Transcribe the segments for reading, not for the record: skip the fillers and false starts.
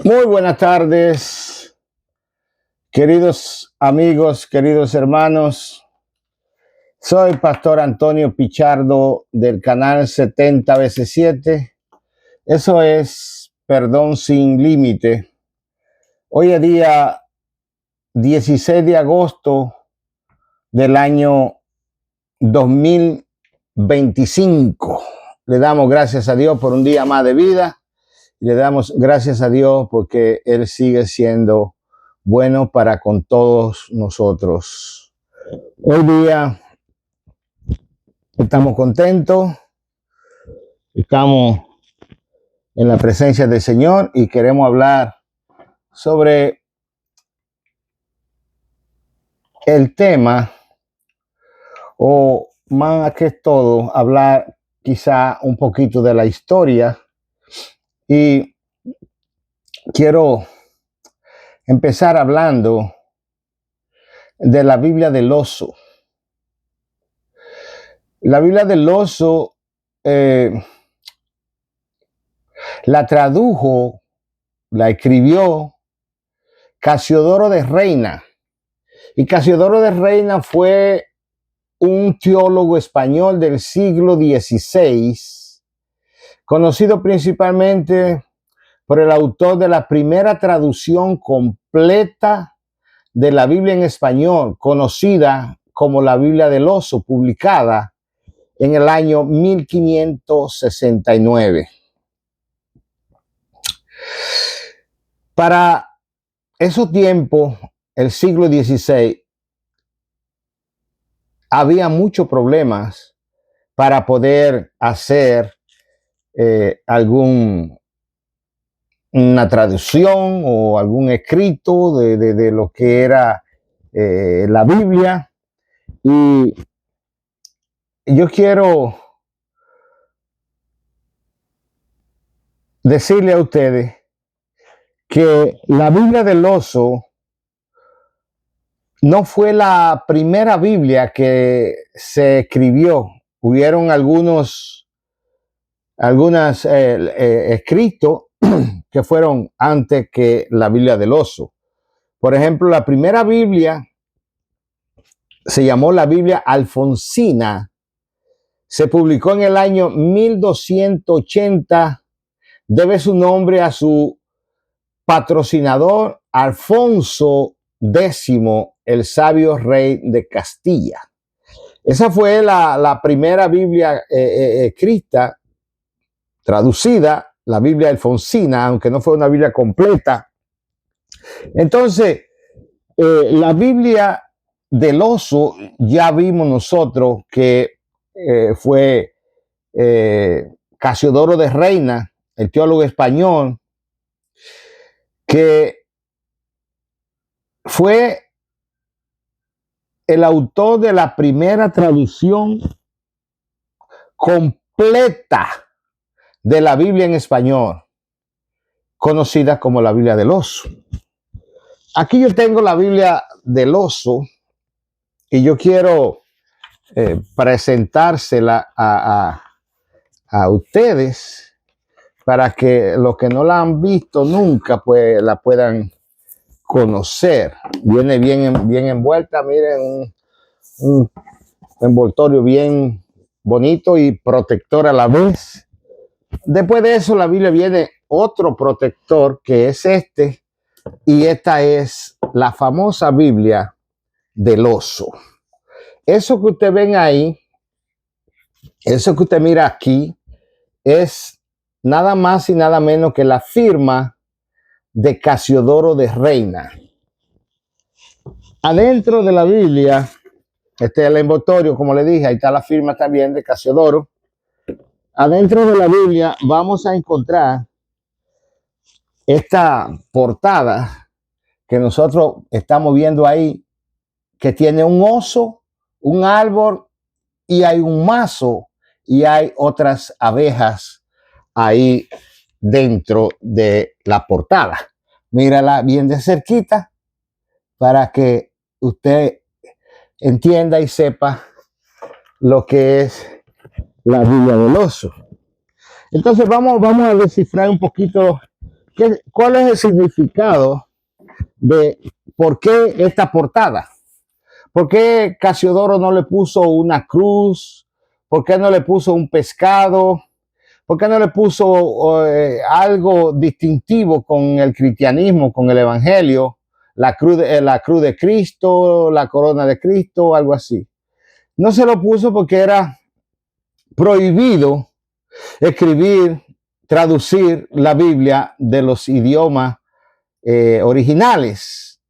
Muy buenas tardes, queridos amigos, queridos hermanos. Soy Pastor Antonio Pichardo del canal 70 veces 7. Eso es Perdón Sin Límite. Hoy es día 16 de agosto del año 2025. Le damos gracias a Dios por un día más de vida. Le damos gracias a Dios porque Él sigue siendo bueno para con todos nosotros. Hoy día estamos contentos, estamos en la presencia del Señor y queremos hablar sobre el tema, o más que todo, hablar quizá un poquito de la historia. Y quiero empezar hablando de la Biblia del oso. La Biblia del oso la tradujo, la escribió Casiodoro de Reina. Y Casiodoro de Reina fue un teólogo español del siglo XVI, conocido principalmente por el autor de la primera traducción completa de la Biblia en español, conocida como la Biblia del oso, publicada en el año 1569. Para esos tiempos, el siglo XVI, había muchos problemas para poder hacer alguna traducción o algún escrito de lo que era la Biblia. Y yo quiero decirle a ustedes que la Biblia del oso no fue la primera Biblia que se escribió. Hubieron algunos escritos que fueron antes que la Biblia del oso. Por ejemplo, la primera Biblia se llamó la Biblia Alfonsina. Se publicó en el año 1280. Debe su nombre a su patrocinador Alfonso X, el sabio rey de Castilla. Esa fue la primera Biblia escrita, traducida, la Biblia Alfonsina, aunque no fue una Biblia completa. Entonces, la Biblia del oso, ya vimos nosotros que fue Casiodoro de Reina, el teólogo español, que fue el autor de la primera traducción completa de la Biblia en español, conocida como la Biblia del oso. Aquí yo tengo la Biblia del oso y yo quiero presentársela a ustedes para que los que no la han visto nunca, pues la puedan conocer. Viene bien envuelta, miren, un envoltorio bien bonito y protector a la vez. Después de eso, la Biblia viene otro protector, que es este, y esta es la famosa Biblia del oso. Eso que usted ven ahí, eso que usted mira aquí, es nada más y nada menos que la firma de Casiodoro de Reina. Adentro de la Biblia, este es el envoltorio, como le dije, ahí está la firma también de Casiodoro. Adentro de la Biblia vamos a encontrar esta portada que nosotros estamos viendo ahí, que tiene un oso, un árbol y hay un mazo y hay otras abejas ahí dentro de la portada. Mírala bien de cerquita para que usted entienda y sepa lo que es la Biblia del oso. Entonces vamos a descifrar un poquito ¿Cuál es el significado de por qué esta portada? ¿Por qué Casiodoro no le puso una cruz? ¿Por qué no le puso un pescado? ¿Por qué no le puso algo distintivo con el cristianismo, con el evangelio? La cruz de Cristo, la corona de Cristo, algo así. No se lo puso porque era prohibido escribir, traducir la Biblia de los idiomas originales.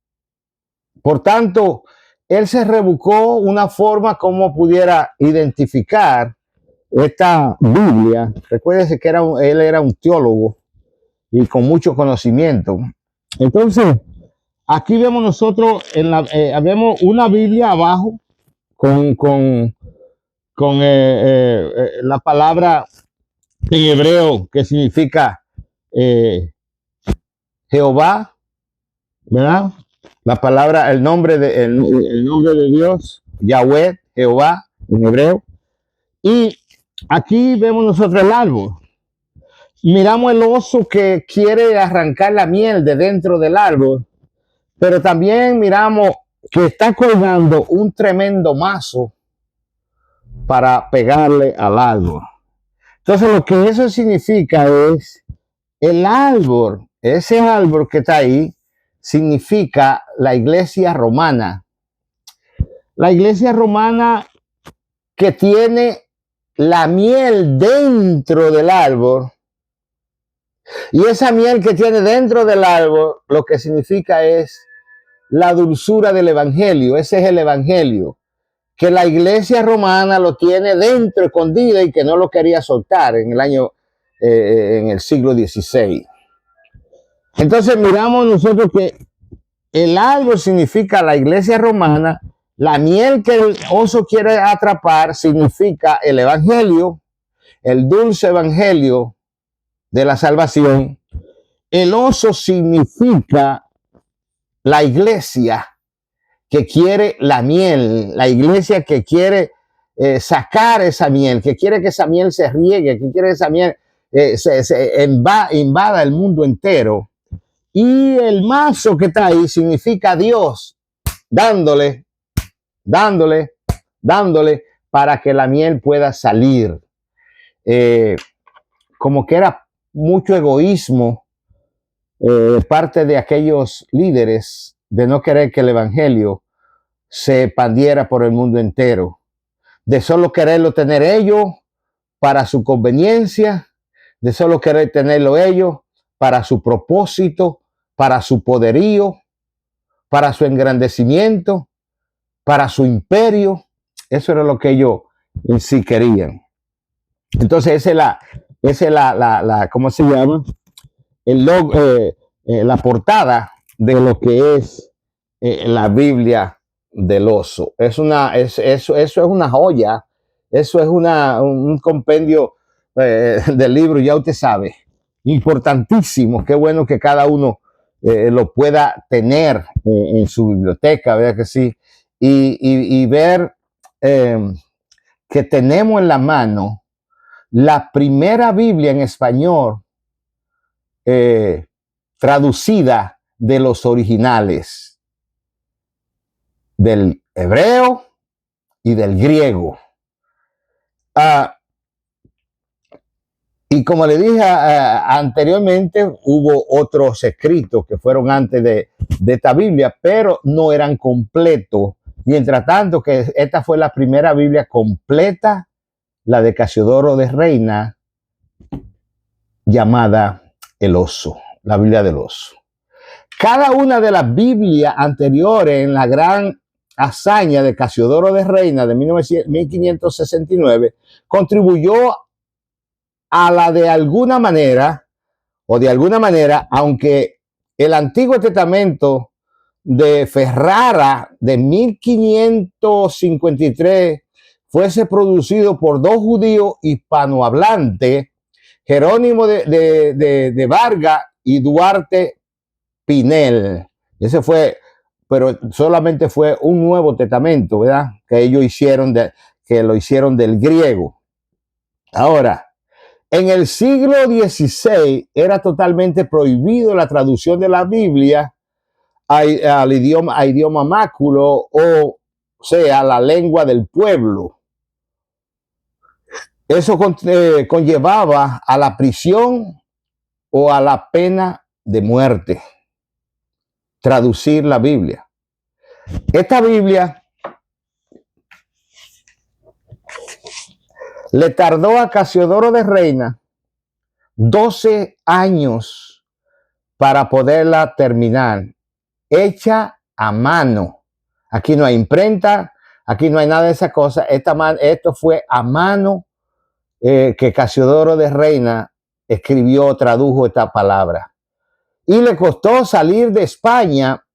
Por tanto, él se rebuscó una forma como pudiera identificar esta Biblia. Recuérdense que él era un teólogo y con mucho conocimiento. Entonces, aquí vemos nosotros, vemos una Biblia abajo con la palabra en hebreo que significa Jehová, ¿verdad? La palabra, el nombre de Dios, Yahweh, Jehová, en hebreo. Y aquí vemos nosotros el árbol. Miramos el oso que quiere arrancar la miel de dentro del árbol, pero también miramos que está colgando un tremendo mazo para pegarle al árbol. Entonces lo que eso significa es el árbol, ese árbol que está ahí, significa la iglesia romana. La iglesia romana que tiene la miel dentro del árbol. Y esa miel que tiene dentro del árbol, lo que significa es la dulzura del evangelio. Ese es el evangelio. Que la iglesia romana lo tiene dentro, escondida, y que no lo quería soltar en el siglo XVI. Entonces miramos nosotros que el árbol significa la iglesia romana, la miel que el oso quiere atrapar significa el evangelio, el dulce evangelio de la salvación. El oso significa la iglesia que quiere la miel, la iglesia que quiere sacar esa miel, que quiere que esa miel se riegue, que quiere que esa miel invada el mundo entero. Y el mazo que está ahí significa Dios dándole para que la miel pueda salir. Como que era mucho egoísmo parte de aquellos líderes de no querer que el evangelio se expandiera por el mundo entero, de solo quererlo tener ellos para su conveniencia, de solo querer tenerlo ellos para su propósito, para su poderío, para su engrandecimiento, para su imperio. Eso era lo que ellos en sí querían. Entonces esa es la ¿cómo se llama? La portada de lo que es la Biblia del oso. Eso es una joya, eso es un compendio del libro, ya usted sabe, importantísimo. Qué bueno que cada uno lo pueda tener en su biblioteca, ¿verdad que sí? Y ver que tenemos en la mano la primera Biblia en español traducida de los originales, del hebreo y del griego. Y como le dije anteriormente, hubo otros escritos que fueron antes de esta Biblia, pero no eran completos. Mientras tanto, que esta fue la primera Biblia completa, la de Casiodoro de Reina, llamada El Oso, la Biblia del Oso. Cada una de las Biblias anteriores en la gran hazaña de Casiodoro de Reina de 1569 contribuyó a la de alguna manera, aunque el Antiguo Testamento de Ferrara de 1553 fuese producido por dos judíos hispanohablantes, Jerónimo de Vargas y Duarte Pinel. Ese fue, pero solamente fue un Nuevo Testamento, ¿verdad? Que ellos hicieron, que lo hicieron del griego. Ahora, En el siglo XVI era totalmente prohibido la traducción de la Biblia a idioma máculo, o sea, la lengua del pueblo. Eso conllevaba a la prisión o a la pena de muerte, traducir la Biblia. Esta Biblia le tardó a Casiodoro de Reina 12 años para poderla terminar, hecha a mano. Aquí no hay imprenta, aquí no hay nada de esa cosa. Esto fue a mano, que Casiodoro de Reina escribió, tradujo esta palabra. Y le costó salir de España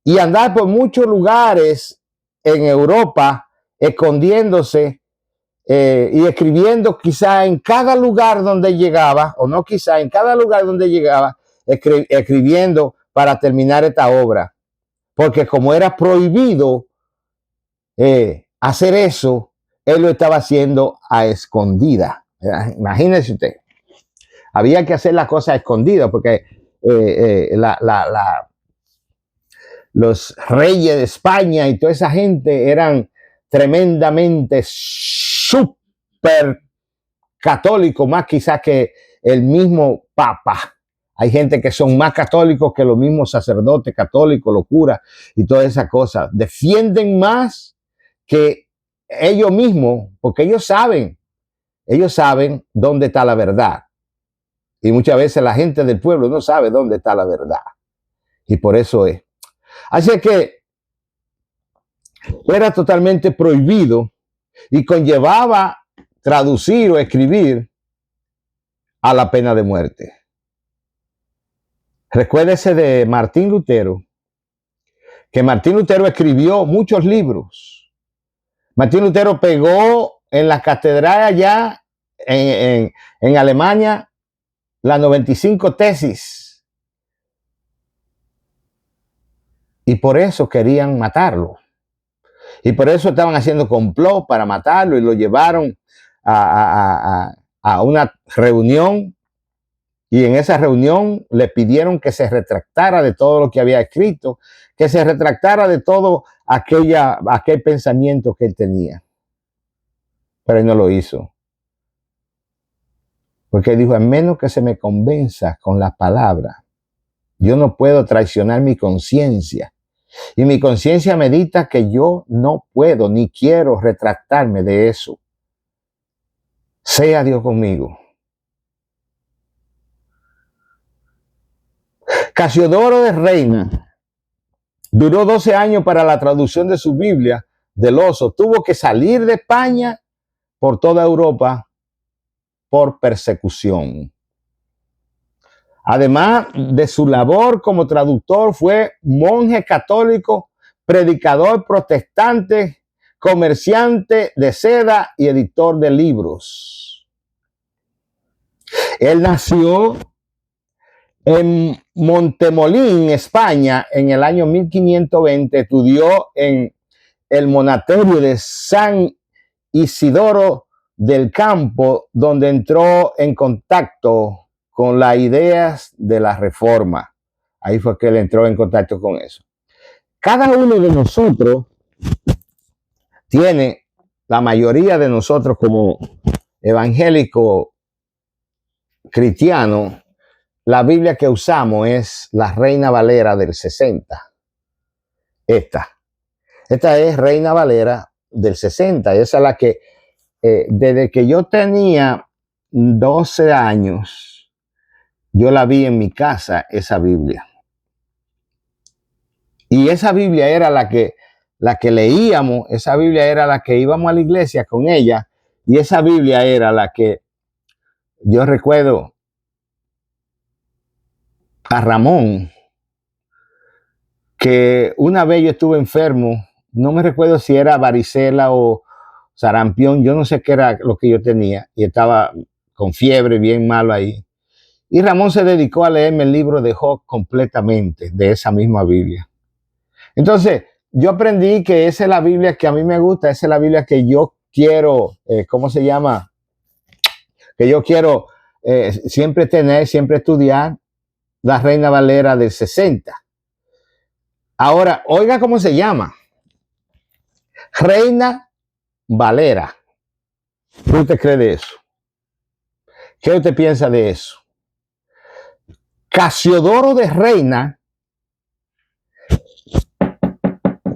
y andar por muchos lugares en Europa, escondiéndose y escribiendo quizá en cada lugar donde llegaba, o no quizá, en cada lugar donde llegaba, escribiendo para terminar esta obra. Porque como era prohibido hacer eso, él lo estaba haciendo a escondida. Imagínese usted. Había que hacer la cosa a escondida, porque los reyes de España y toda esa gente eran tremendamente súper católicos, más quizás que el mismo Papa. Hay gente que son más católicos que los mismos sacerdotes católicos, los curas y todas esas cosas. Defienden más que ellos mismos, porque ellos saben dónde está la verdad. Y muchas veces la gente del pueblo no sabe dónde está la verdad. Y por eso es. Así que era totalmente prohibido y conllevaba traducir o escribir a la pena de muerte. Recuérdese de Martín Lutero, que Martín Lutero escribió muchos libros. Martín Lutero pegó en la catedral allá en Alemania las 95 tesis. Y por eso querían matarlo. Y por eso estaban haciendo complot para matarlo y lo llevaron a una reunión. Y en esa reunión le pidieron que se retractara de todo lo que había escrito, que se retractara de todo aquel pensamiento que él tenía. Pero él no lo hizo. Porque él dijo, a menos que se me convenza con las palabras, yo no puedo traicionar mi conciencia. Y mi conciencia me dicta que yo no puedo ni quiero retractarme de eso. Sea Dios conmigo. Casiodoro de Reina duró 12 años para la traducción de su Biblia del oso. Tuvo que salir de España por toda Europa por persecución. Además de su labor como traductor, fue monje católico, predicador protestante, comerciante de seda y editor de libros. Él nació en Montemolín, España, en el año 1520. Estudió en el monasterio de San Isidoro del Campo, donde entró en contacto con las ideas de la Reforma. Ahí fue que él entró en contacto con eso. Cada uno de nosotros tiene, la mayoría de nosotros como evangélico cristiano, la Biblia que usamos es la Reina Valera del 60. Esta es Reina Valera del 60. Esa es la que, desde que yo tenía 12 años, yo la vi en mi casa, esa Biblia. Y esa Biblia era la que leíamos, esa Biblia era la que íbamos a la iglesia con ella, y esa Biblia era la que yo recuerdo a Ramón, que una vez yo estuve enfermo, no me recuerdo si era varicela o sarampión, yo no sé qué era lo que yo tenía, y estaba con fiebre bien malo ahí. Y Ramón se dedicó a leerme el libro de Job completamente, de esa misma Biblia. Entonces, yo aprendí que esa es la Biblia que a mí me gusta, esa es la Biblia que yo quiero, ¿cómo se llama? que yo quiero siempre tener, siempre estudiar la Reina Valera del 60. Ahora, oiga cómo se llama. Reina Valera. ¿Qué usted cree de eso? ¿Qué usted piensa de eso? Casiodoro de Reina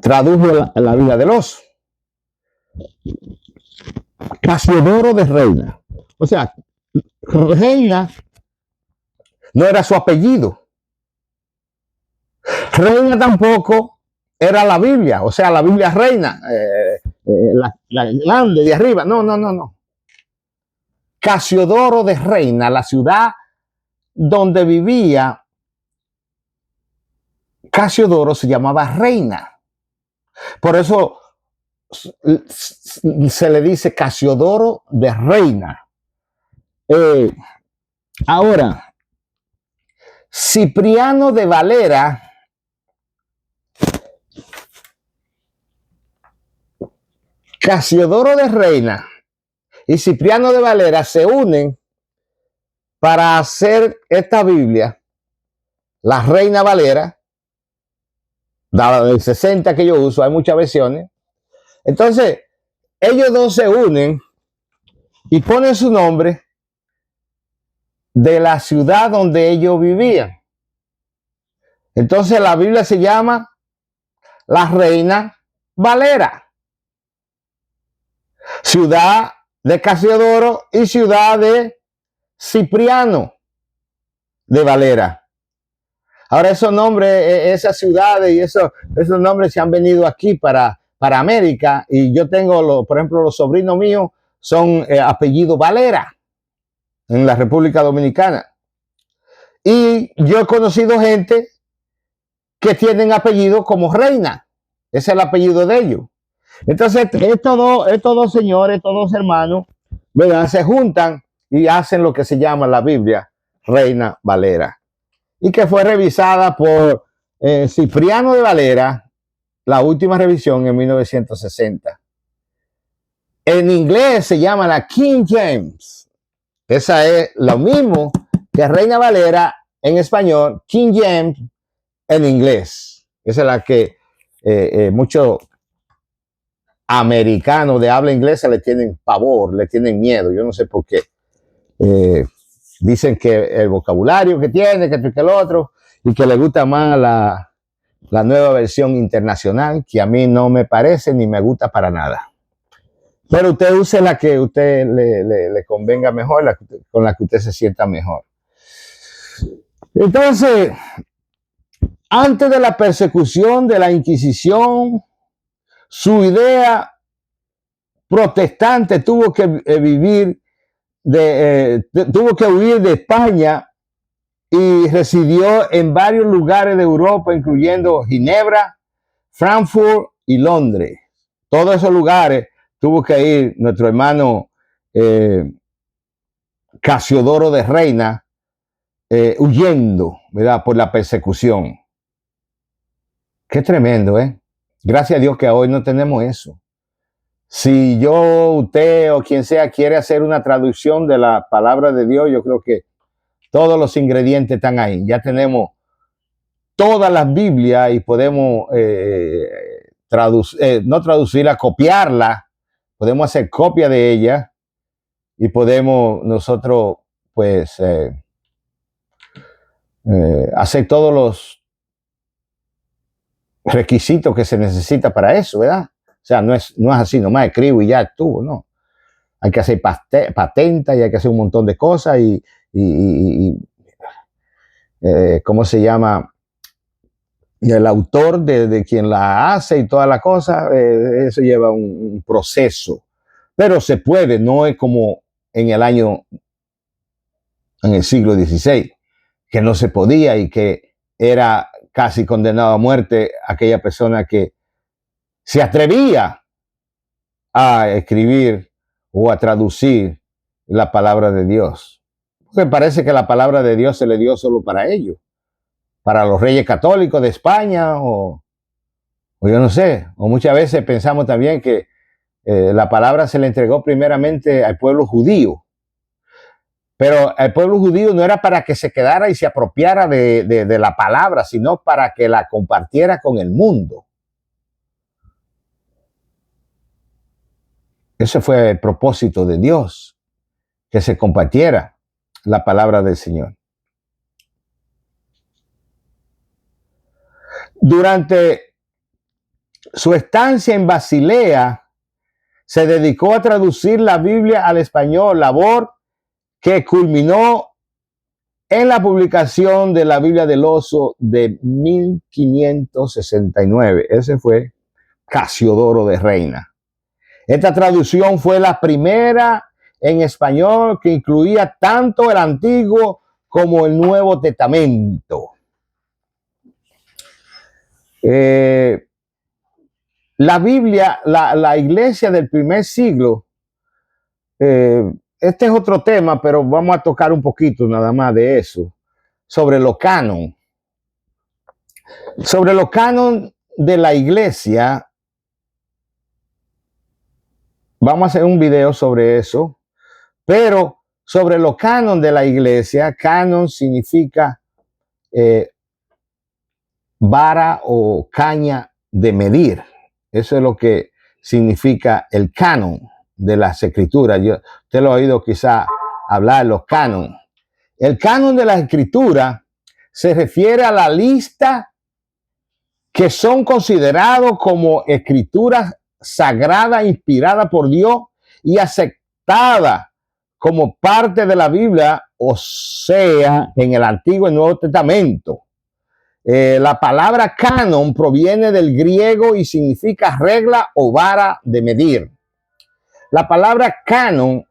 tradujo la vida del oso. Casiodoro de Reina. O sea, Reina no era su apellido. Reina tampoco era la Biblia, o sea, la Biblia reina, la grande de arriba. No. Casiodoro de Reina, la ciudad donde vivía Casiodoro se llamaba Reina. Por eso se le dice Casiodoro de Reina. Ahora, Cipriano de Valera Casiodoro de Reina y Cipriano de Valera se unen para hacer esta Biblia, la Reina Valera, la del 60 que yo uso, hay muchas versiones. Entonces, ellos dos se unen y ponen su nombre de la ciudad donde ellos vivían. Entonces, la Biblia se llama la Reina Valera. Ciudad de Casiodoro y ciudad de Cipriano de Valera. Ahora esos nombres, esas ciudades y esos nombres se han venido aquí para América, y yo tengo, por ejemplo, los sobrinos míos son apellido Valera en la República Dominicana. Y yo he conocido gente que tienen apellido como Reina. Ese es el apellido de ellos. Entonces, estos dos señores, estos dos hermanos, ¿verdad?, se juntan y hacen lo que se llama la Biblia Reina Valera, y que fue revisada por Cipriano de Valera, la última revisión en 1960. En inglés se llama la King James. Esa es lo mismo que Reina Valera en español, King James en inglés. Esa es la que muchos americanos de habla inglesa le tienen pavor, le tienen miedo. Yo no sé por qué. Dicen que el vocabulario que tiene, que el otro, y que le gusta más la nueva versión internacional, que a mí no me parece ni me gusta para nada. Pero usted use la que usted le convenga mejor, con la que usted se sienta mejor. Entonces, antes de la persecución de la Inquisición, su idea protestante tuvo que tuvo que huir de España y residió en varios lugares de Europa, incluyendo Ginebra, Frankfurt y Londres. Todos esos lugares tuvo que ir nuestro hermano Casiodoro de Reina, huyendo, ¿verdad?, por la persecución. Qué tremendo, ¿eh? Gracias a Dios que hoy no tenemos eso. Si yo, usted o quien sea quiere hacer una traducción de la palabra de Dios, yo creo que todos los ingredientes están ahí. Ya tenemos todas las Biblias y podemos no traducirla, copiarla. Podemos hacer copia de ella y podemos nosotros, pues, hacer todos los requisitos que se necesita para eso, ¿verdad? O sea, no es así, nomás escribo y ya estuvo, no. Hay que hacer patenta y hay que hacer un montón de cosas y ¿cómo se llama? Y el autor de quien la hace y toda la cosa, eso lleva un proceso. Pero se puede, no es como en el siglo XVI, que no se podía y que era casi condenado a muerte aquella persona que se atrevía a escribir o a traducir la palabra de Dios. Porque parece que la palabra de Dios se le dio solo para ellos, para los reyes católicos de España, o yo no sé, o muchas veces pensamos también que la palabra se le entregó primeramente al pueblo judío. Pero el pueblo judío no era para que se quedara y se apropiara de la palabra, sino para que la compartiera con el mundo. Ese fue el propósito de Dios, que se compartiera la palabra del Señor. Durante su estancia en Basilea, se dedicó a traducir la Biblia al español, labor que culminó en la publicación de la Biblia del Oso de 1569. Ese fue Casiodoro de Reina. Esta traducción fue la primera en español que incluía tanto el Antiguo como el Nuevo Testamento. La Biblia, la iglesia del primer siglo, este es otro tema, pero vamos a tocar un poquito nada más de eso, sobre los canon. Sobre los canon de la iglesia, vamos a hacer un video sobre eso, pero sobre los canon de la iglesia, canon significa vara o caña de medir. Eso es lo que significa el canon de las escrituras. Usted lo ha oído quizá hablar de los canon. El canon de las escrituras se refiere a la lista que son considerados como escrituras sagradas, inspiradas por Dios y aceptadas como parte de la Biblia, o sea, en el Antiguo y Nuevo Testamento. La palabra canon proviene del griego y significa regla o vara de medir. La palabra canon,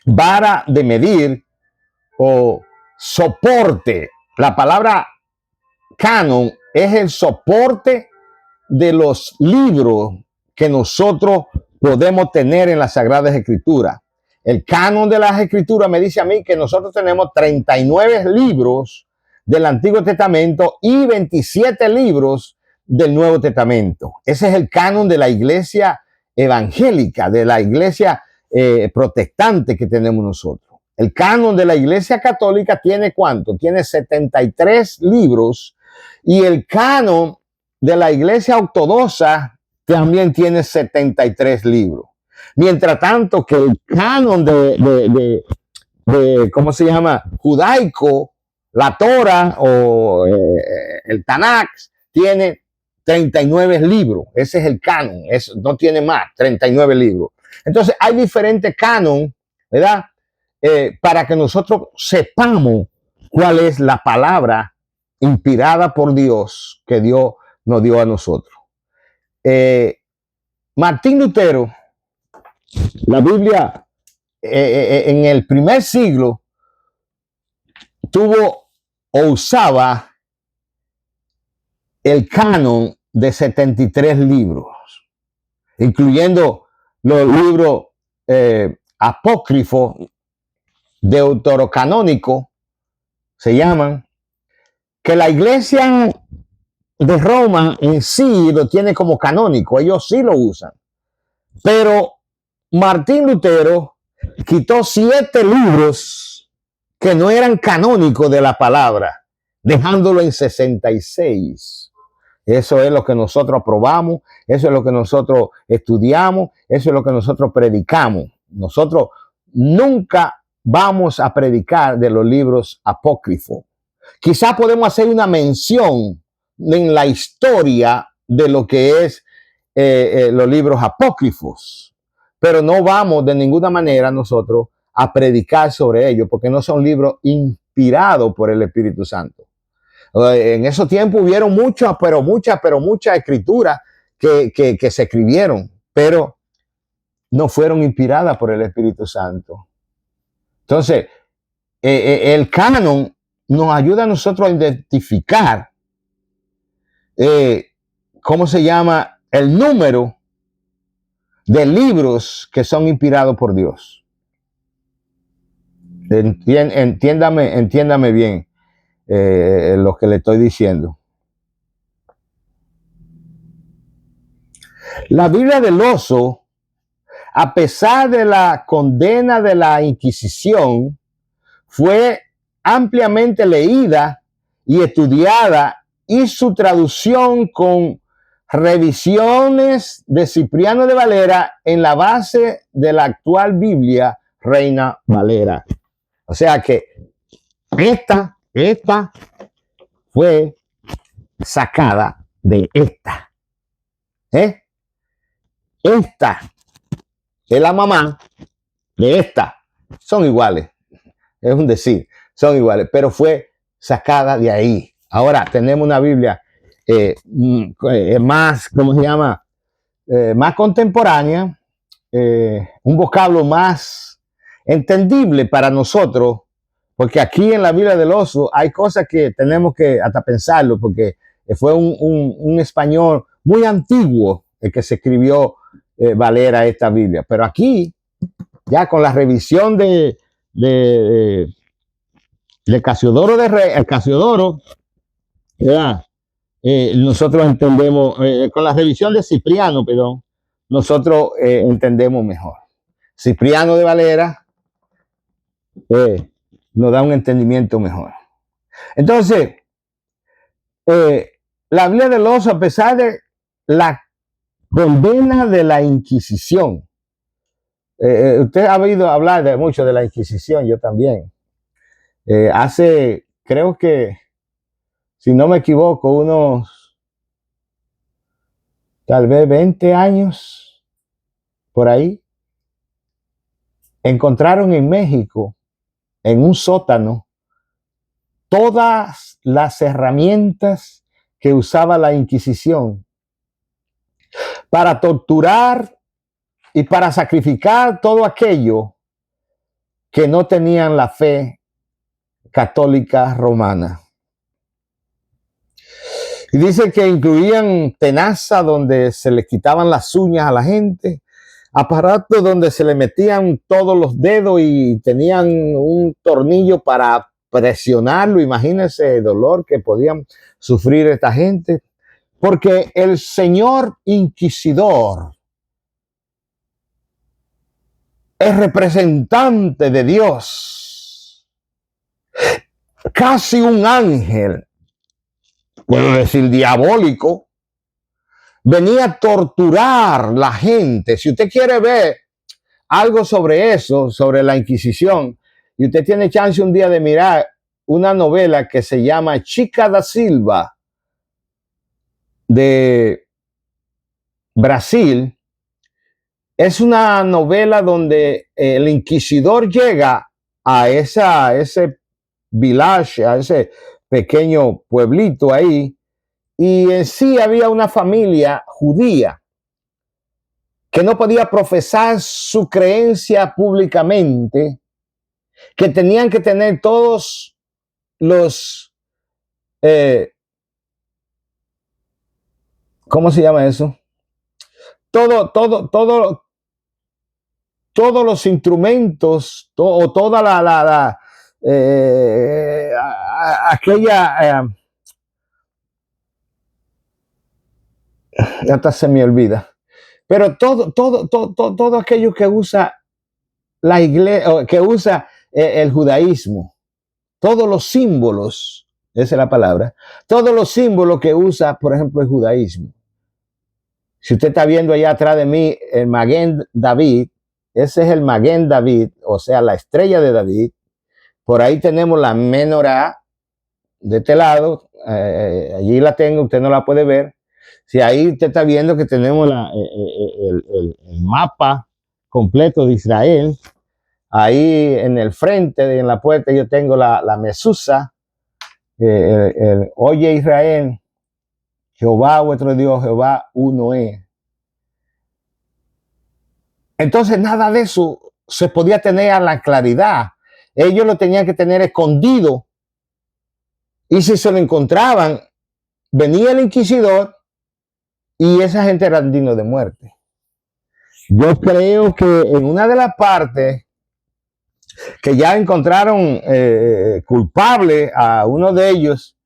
vara de medir o soporte. La palabra canon es el soporte de los libros que nosotros podemos tener en las Sagradas Escrituras. El canon de las Escrituras me dice a mí que nosotros tenemos 39 libros del Antiguo Testamento y 27 libros del Nuevo Testamento. Ese es el canon de la iglesia evangélica, de la iglesia protestante que tenemos nosotros. El canon de la iglesia católica tiene ¿cuánto? Tiene 73 libros, y el canon de la iglesia ortodoxa también tiene 73 libros. Mientras tanto que el canon de ¿cómo se llama? Judaico, la Torah o el Tanakh, tiene 39 libros. Ese es el canon, no tiene más, 39 libros. Entonces hay diferentes canon, ¿verdad? Para que nosotros sepamos cuál es la palabra inspirada por Dios que Dios nos dio a nosotros. Martín Lutero, la Biblia en el primer siglo tuvo o usaba el canon de 73 libros, incluyendo los libros apócrifos, deuterocanónicos, se llaman, que la iglesia de Roma en sí lo tiene como canónico, ellos sí lo usan. Pero Martín Lutero quitó 7 libros que no eran canónicos de la palabra, dejándolo en 66. Eso es lo que nosotros aprobamos, eso es lo que nosotros estudiamos, eso es lo que nosotros predicamos. Nosotros nunca vamos a predicar de los libros apócrifos. Quizá podemos hacer una mención en la historia de lo que es los libros apócrifos, pero no vamos de ninguna manera nosotros a predicar sobre ellos, porque no son libros inspirados por el Espíritu Santo. En esos tiempos hubieron muchas escrituras que se escribieron, pero no fueron inspiradas por el Espíritu Santo. Entonces, el canon nos ayuda a nosotros a identificar ¿cómo se llama? El número de libros que son inspirados por Dios. Entiéndame bien lo que le estoy diciendo. La Biblia del Oso, a pesar de la condena de la Inquisición, fue ampliamente leída y estudiada, y su traducción con revisiones de Cipriano de Valera en la base de la actual Biblia Reina Valera. O sea que esta fue sacada de esta. Esta es la mamá de esta. Son iguales. Es un decir, son iguales, pero fue sacada de ahí. Ahora tenemos una Biblia más, ¿cómo se llama? Más contemporánea, un vocablo más entendible para nosotros, porque aquí en la Biblia del Oso hay cosas que tenemos que hasta pensarlo, porque fue un español muy antiguo el que se escribió Valera esta Biblia. Pero aquí, ya con la revisión de Casiodoro el Casiodoro, nosotros entendemos, con la revisión de Cipriano, perdón, nosotros entendemos mejor. Cipriano de Valera nos da un entendimiento mejor. Entonces, la Biblia del Oso, a pesar de la condena de la Inquisición, usted ha oído hablar mucho de la Inquisición, yo también. Hace, creo que, si no me equivoco, unos tal vez 20 años por ahí, encontraron en México, en un sótano, todas las herramientas que usaba la Inquisición para torturar y para sacrificar todo aquello que no tenían la fe católica romana. Y dice que incluían tenaza donde se le quitaban las uñas a la gente, aparatos donde se le metían todos los dedos y tenían un tornillo para presionarlo. Imagínense el dolor que podían sufrir esta gente, porque el señor inquisidor es representante de Dios, casi un ángel, puedo decir diabólico, venía a torturar la gente. Si usted quiere ver algo sobre eso, sobre la Inquisición, y usted tiene chance un día de mirar una novela que se llama Chica da Silva, de Brasil, es una novela donde el inquisidor llega a ese village, a ese pequeño pueblito ahí, y en sí había una familia judía que no podía profesar su creencia públicamente, que tenían que tener todos los, ¿cómo se llama eso? Todos los instrumentos, o toda aquella, hasta se me olvida, pero todo aquello que usa la iglesia, que usa el judaísmo, todos los símbolos, esa es la palabra, todos los símbolos que usa, por ejemplo, el judaísmo. Si usted está viendo allá atrás de mí el Maguen David, ese es el Maguen David, o sea, la estrella de David. Por ahí tenemos la menorá de este lado, allí la tengo, usted no la puede ver. Si ahí usted está viendo que tenemos el mapa completo de Israel, ahí en el frente, en la puerta, yo tengo la mesusa, oye Israel, Jehová vuestro Dios, Jehová uno es. Entonces nada de eso se podía tener a la claridad. Ellos lo tenían que tener escondido. Y si se lo encontraban, venía el inquisidor y esa gente era digno de muerte. Yo creo que en una de las partes que ya encontraron culpable a uno de ellos,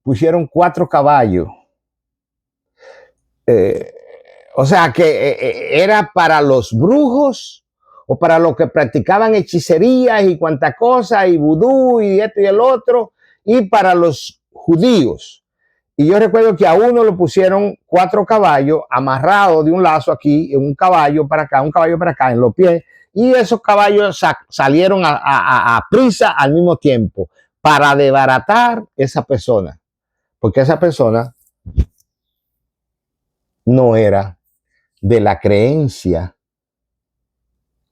pusieron 4 caballos. O sea que era para los brujos o para los que practicaban hechicerías y cuanta cosa, y vudú y esto y el otro, y para los judíos. Y yo recuerdo que a uno le pusieron 4 caballos amarrados de un lazo aquí, un caballo para acá, en los pies, y esos caballos salieron a prisa al mismo tiempo para desbaratar esa persona, porque esa persona no era de la creencia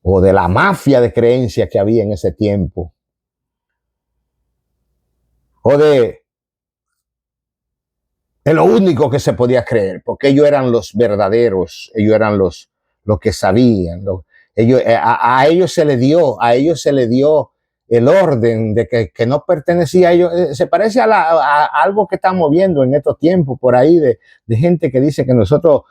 o de la mafia de creencias que había en ese tiempo, o de lo único que se podía creer, porque ellos eran los verdaderos, ellos eran los que sabían, a ellos se le dio el orden de que no pertenecía a ellos. Se parece a algo que estamos viendo en estos tiempos por ahí de gente que dice que nosotros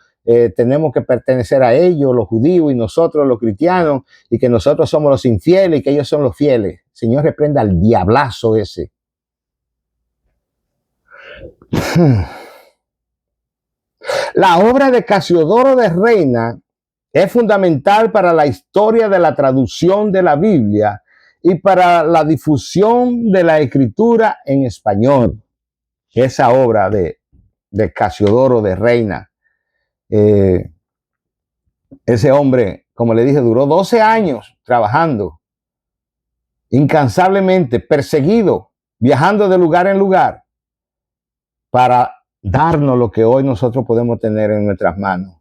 tenemos que pertenecer a ellos, los judíos, y nosotros los cristianos, y que nosotros somos los infieles y que ellos son los fieles. Señor, reprenda al diablazo ese. La obra de Casiodoro de Reina es fundamental para la historia de la traducción de la Biblia y para la difusión de la escritura en español. Esa obra de Casiodoro de Reina. Ese hombre, como le dije, duró 12 años trabajando incansablemente, perseguido, viajando de lugar en lugar para darnos lo que hoy nosotros podemos tener en nuestras manos.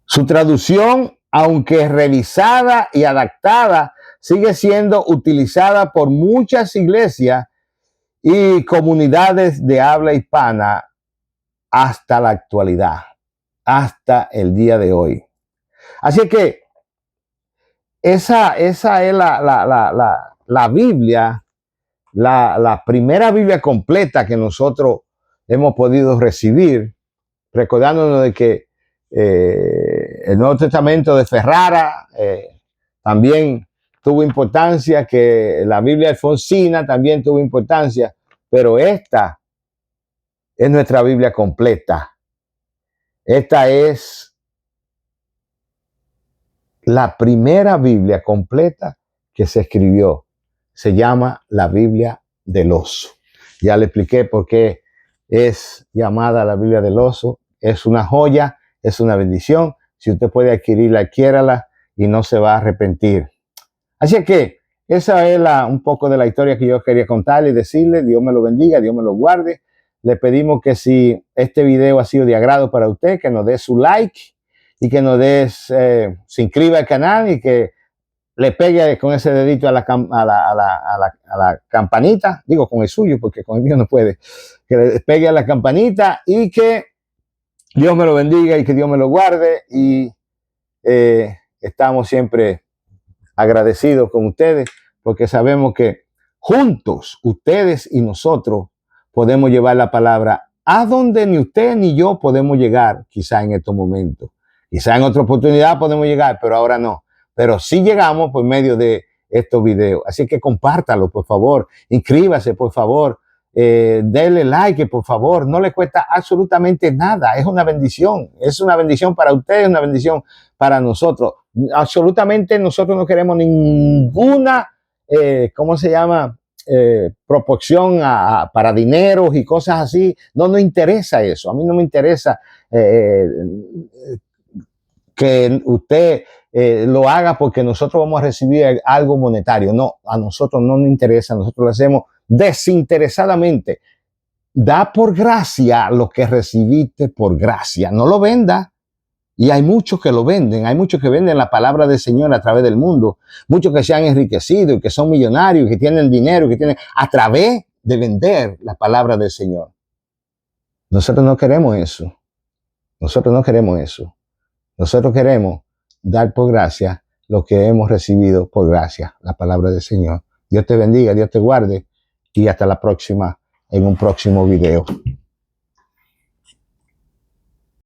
Su traducción, aunque revisada y adaptada, sigue siendo utilizada por muchas iglesias y comunidades de habla hispana hasta la actualidad, hasta el día de hoy. Así que esa es la Biblia, la primera Biblia completa que nosotros hemos podido recibir, recordándonos de que el Nuevo Testamento de Ferrara también tuvo importancia, que la Biblia alfonsina también tuvo importancia, pero esta es nuestra Biblia completa. Esta es la primera Biblia completa que se escribió. Se llama la Biblia del Oso. Ya le expliqué por qué es llamada la Biblia del Oso. Es una joya, es una bendición. Si usted puede adquirirla, adquiérala y no se va a arrepentir. Así que esa es un poco de la historia que yo quería contarle y decirle. Dios me lo bendiga, Dios me lo guarde. Le pedimos que si este video ha sido de agrado para usted, que nos dé su like y que nos se inscriba al canal y que le pegue con ese dedito a la campanita. Digo con el suyo porque con el mío no puede. Que le pegue a la campanita y que Dios me lo bendiga y que Dios me lo guarde. Y estamos siempre agradecidos con ustedes porque sabemos que juntos, ustedes y nosotros, podemos llevar la palabra a donde ni usted ni yo podemos llegar, quizá en estos momentos. Quizá en otra oportunidad podemos llegar, pero ahora no. Pero sí llegamos por medio de estos videos. Así que compártalo, por favor. Inscríbase, por favor. Denle like, por favor. No le cuesta absolutamente nada. Es una bendición. Es una bendición para ustedes, una bendición para nosotros. Absolutamente nosotros no queremos ninguna, ¿cómo se llama? Proporción para dineros y cosas así. No nos interesa eso. A mí no me interesa que usted lo haga porque nosotros vamos a recibir algo monetario. No, a nosotros no nos interesa. Nosotros lo hacemos desinteresadamente. Da por gracia lo que recibiste por gracia. No lo venda. Y hay muchos que lo venden, hay muchos que venden la palabra del Señor a través del mundo, muchos que se han enriquecido y que son millonarios, que tienen dinero, que tienen a través de vender la palabra del Señor. Nosotros no queremos eso. Nosotros no queremos eso. Nosotros queremos dar por gracia lo que hemos recibido por gracia, la palabra del Señor. Dios te bendiga, Dios te guarde y hasta la próxima en un próximo video.